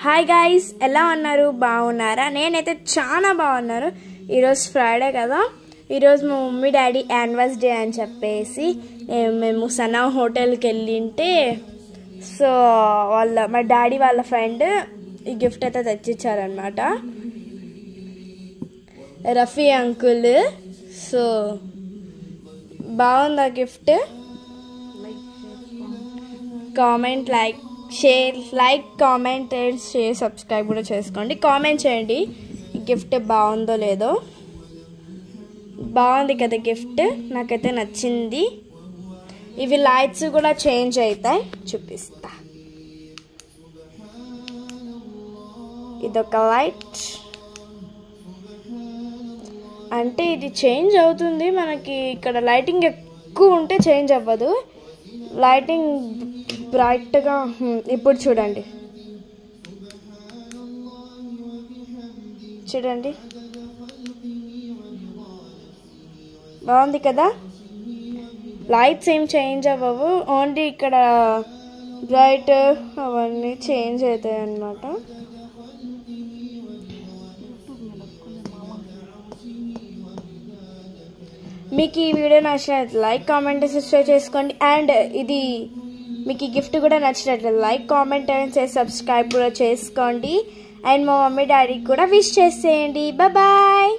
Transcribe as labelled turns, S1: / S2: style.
S1: Hi guys, ఎలా ఉన్నారు? బాగున్నారా? నేనైతే చాలా బాగున్నాను. ఈరోజు ఫ్రైడే కదా, ఈరోజు మా మమ్మీ డాడీ యానివర్సరీ అని చెప్పేసి మేము సనా హోటల్కి వెళ్ళింటే, సో మా డాడీ వాళ్ళ ఫ్రెండ్ ఈ గిఫ్ట్ అయితే తెచ్చిచ్చారనమాట. రఫీ అంకుల్. సో బాగుంది ఆ gift. Comment, comment and share, subscribe కూడా చేసుకోండి. కామెంట్ చేయండి ఈ గిఫ్ట్ బాగుందో లేదో. బాగుంది కదా గిఫ్ట్, నాకైతే నచ్చింది. ఇవి లైట్స్ కూడా చేంజ్ అవుతాయి, చూపిస్తా. ఇదొక లైట్, అంటే ఇది చేంజ్ అవుతుంది మనకి. ఇక్కడ లైటింగ్ ఎక్కువ ఉంటే చేంజ్ అవ్వదు, లైటింగ్ బ్రైట్గా. ఇప్పుడు చూడండి బాగుంది కదా. లైట్స్ ఏం చేంజ్ అవ్వవు, ఓన్లీ ఇక్కడ బ్రైట్ అవన్నీ చేంజ్ అవుతాయి అన్నమాట. మీకు ఈ వీడియో నచ్చినట్లయితే లైక్, కామెంట్, సబ్స్క్రైబ్ చేసుకోండి. అండ్ ఇది మీకు ఈ గిఫ్ట్ కూడా నచ్చినట్లయితే లైక్, కామెంట్ అండ్ సబ్స్క్రైబ్ కూడా చేసుకోండి. అండ్ మా మమ్మీ డాడీకి కూడా విష్ చేసేయండి. బాయ్.